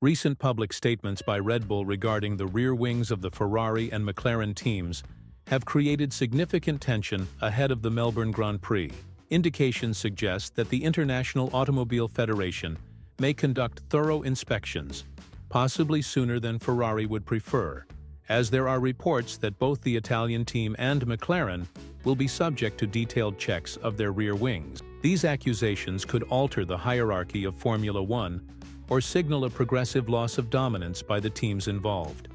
Recent public statements by Red Bull regarding the rear wings of the Ferrari and McLaren teams have created significant tension ahead of the Melbourne Grand Prix. Indications suggest that the International Automobile Federation may conduct thorough inspections, possibly sooner than Ferrari would prefer, as there are reports that both the Italian team and McLaren will be subject to detailed checks of their rear wings. These accusations could alter the hierarchy of Formula One or signal a progressive loss of dominance by the teams involved.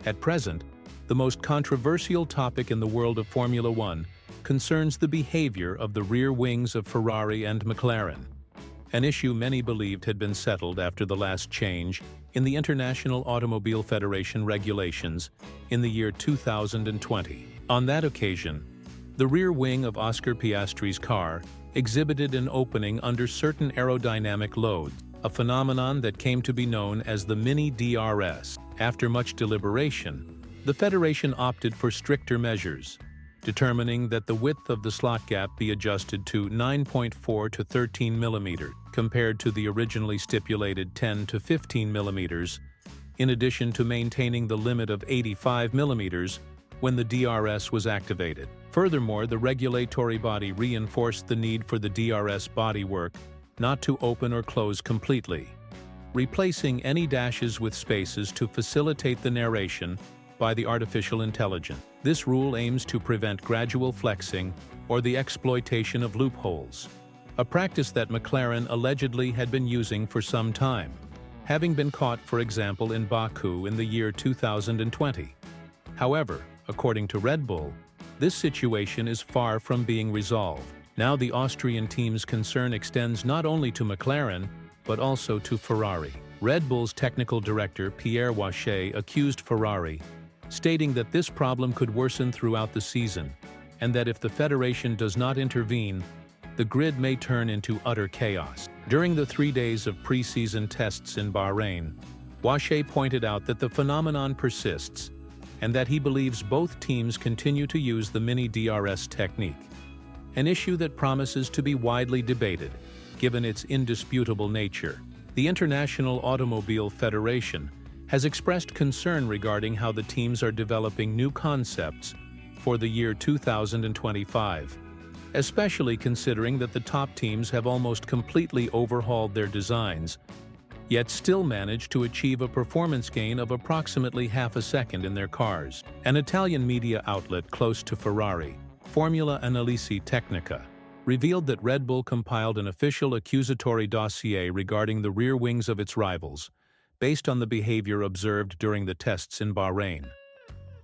At present, the most controversial topic in the world of Formula One concerns the behavior of the rear wings of Ferrari and McLaren, an issue many believed had been settled after the last change in the International Automobile Federation regulations in the year 2020. On that occasion, the rear wing of Oscar Piastri's car exhibited an opening under certain aerodynamic loads, a phenomenon that came to be known as the mini DRS. After much deliberation, the Federation opted for stricter measures, determining that the width of the slot gap be adjusted to 9.4 to 13 mm, compared to the originally stipulated 10 to 15 mm, in addition to maintaining the limit of 85 mm when the DRS was activated. Furthermore, the regulatory body reinforced the need for the DRS bodywork not to open or close completely, replacing any dashes with spaces to facilitate the narration by the artificial intelligence. This rule aims to prevent gradual flexing or the exploitation of loopholes, a practice that McLaren allegedly had been using for some time, having been caught, for example, in Baku in the year 2020. However, according to Red Bull, this situation is far from being resolved. Now the Austrian team's concern extends not only to McLaren, but also to Ferrari. Red Bull's technical director Pierre Wache accused Ferrari, stating that this problem could worsen throughout the season, and that if the federation does not intervene, the grid may turn into utter chaos. During the 3 days of pre-season tests in Bahrain, Wache pointed out that the phenomenon persists, and that he believes both teams continue to use the mini DRS technique, an issue that promises to be widely debated, given its indisputable nature. The International Automobile Federation has expressed concern regarding how the teams are developing new concepts for the year 2025, especially considering that the top teams have almost completely overhauled their designs, yet still managed to achieve a performance gain of approximately half a second in their cars. An Italian media outlet close to Ferrari, Formula Analisi Tecnica, revealed that Red Bull compiled an official accusatory dossier regarding the rear wings of its rivals, based on the behavior observed during the tests in Bahrain.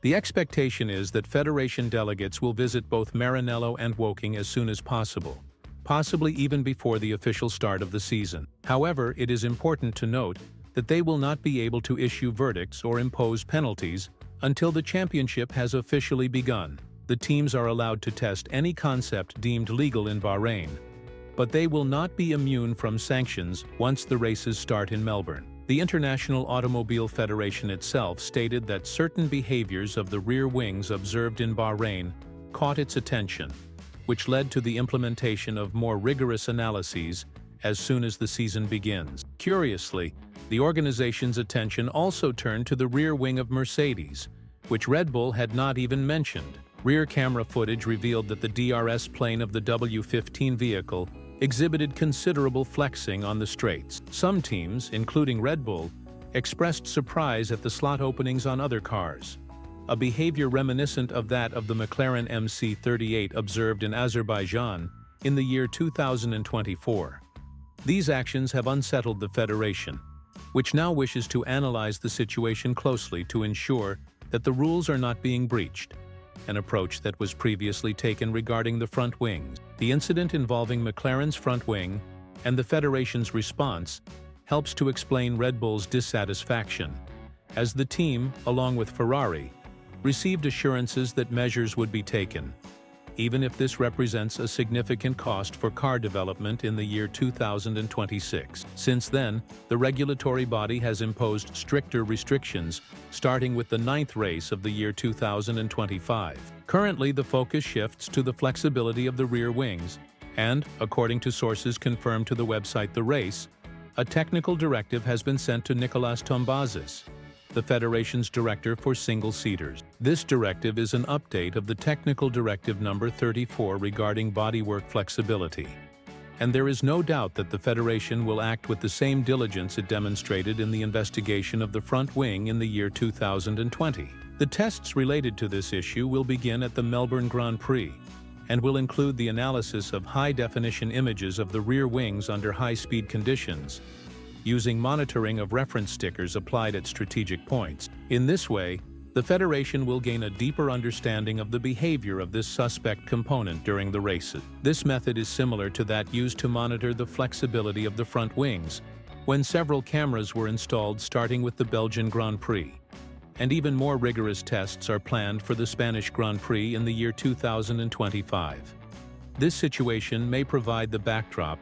The expectation is that Federation delegates will visit both Maranello and Woking as soon as possible, possibly even before the official start of the season. However, it is important to note that they will not be able to issue verdicts or impose penalties until the championship has officially begun. The teams are allowed to test any concept deemed legal in Bahrain, but they will not be immune from sanctions once the races start in Melbourne. The International Automobile Federation itself stated that certain behaviors of the rear wings observed in Bahrain caught its attention, which led to the implementation of more rigorous analyses as soon as the season begins. Curiously, the organization's attention also turned to the rear wing of Mercedes, which Red Bull had not even mentioned. Rear camera footage revealed that the DRS plane of the W15 vehicle exhibited considerable flexing on the straights. Some teams, including Red Bull, expressed surprise at the slot openings on other cars, a behavior reminiscent of that of the McLaren MC38 observed in Azerbaijan in the year 2024. These actions have unsettled the federation, which now wishes to analyze the situation closely to ensure that the rules are not being breached, an approach that was previously taken regarding the front wings. The incident involving McLaren's front wing and the federation's response helps to explain Red Bull's dissatisfaction, as the team, along with Ferrari, received assurances that measures would be taken, even if this represents a significant cost for car development in the year 2026. Since then, the regulatory body has imposed stricter restrictions, starting with the 9th race of the year 2025. Currently, the focus shifts to the flexibility of the rear wings, and, according to sources confirmed to the website The Race, a technical directive has been sent to Nicolas Tombazis, the Federation's director for single-seaters. This directive is an update of the Technical Directive number 34 regarding bodywork flexibility. And there is no doubt that the Federation will act with the same diligence it demonstrated in the investigation of the front wing in the year 2020. The tests related to this issue will begin at the Melbourne Grand Prix and will include the analysis of high-definition images of the rear wings under high-speed conditions, using monitoring of reference stickers applied at strategic points. In this way, the Federation will gain a deeper understanding of the behavior of this suspect component during the races. This method is similar to that used to monitor the flexibility of the front wings, when several cameras were installed starting with the Belgian Grand Prix. And even more rigorous tests are planned for the Spanish Grand Prix in the year 2025. This situation may provide the backdrop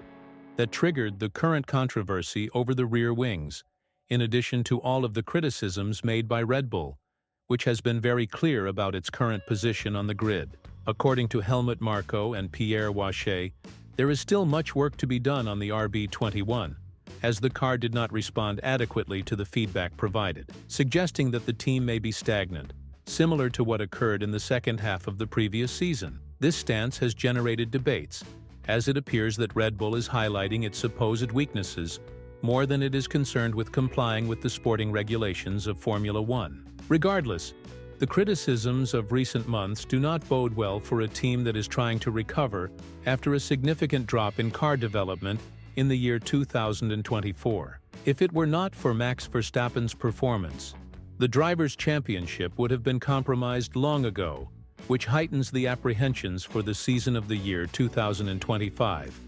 that triggered the current controversy over the rear wings, in addition to all of the criticisms made by Red Bull, which has been very clear about its current position on the grid. According to Helmut Marko and Pierre Wache, there is still much work to be done on the RB21, as the car did not respond adequately to the feedback provided, suggesting that the team may be stagnant, similar to what occurred in the second half of the previous season. This stance has generated debates, as it appears that Red Bull is highlighting its supposed weaknesses more than it is concerned with complying with the sporting regulations of Formula One. Regardless, the criticisms of recent months do not bode well for a team that is trying to recover after a significant drop in car development in the year 2024. If it were not for Max Verstappen's performance, the Drivers' Championship would have been compromised long ago, which heightens the apprehensions for the season of the year 2025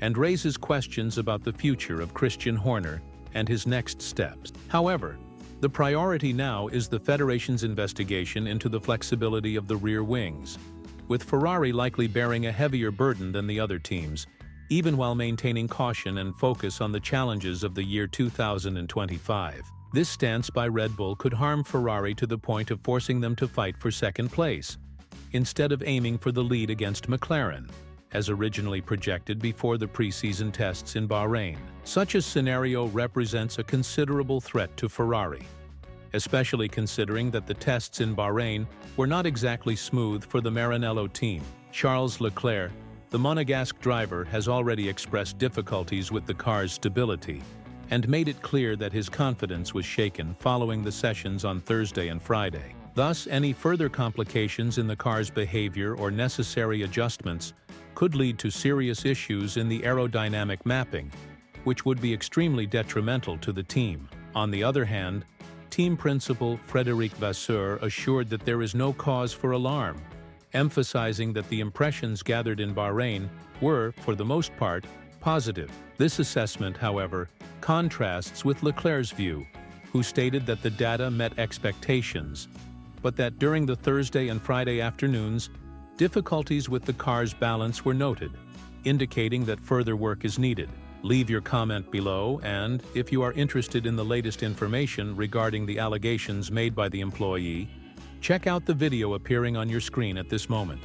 and raises questions about the future of Christian Horner and his next steps. However, the priority now is the Federation's investigation into the flexibility of the rear wings, with Ferrari likely bearing a heavier burden than the other teams, even while maintaining caution and focus on the challenges of the year 2025. This stance by Red Bull could harm Ferrari to the point of forcing them to fight for second place, instead of aiming for the lead against McLaren, as originally projected before the preseason tests in Bahrain. Such a scenario represents a considerable threat to Ferrari, especially considering that the tests in Bahrain were not exactly smooth for the Maranello team. Charles Leclerc, the Monegasque driver, has already expressed difficulties with the car's stability and made it clear that his confidence was shaken following the sessions on Thursday and Friday. Thus, any further complications in the car's behavior or necessary adjustments could lead to serious issues in the aerodynamic mapping, which would be extremely detrimental to the team. On the other hand, team principal Frédéric Vasseur assured that there is no cause for alarm, emphasizing that the impressions gathered in Bahrain were, for the most part, positive. This assessment, however, contrasts with Leclerc's view, who stated that the data met expectations, but that during the Thursday and Friday afternoons, difficulties with the car's balance were noted, indicating that further work is needed. Leave your comment below, and if you are interested in the latest information regarding the allegations made by the employee, check out the video appearing on your screen at this moment.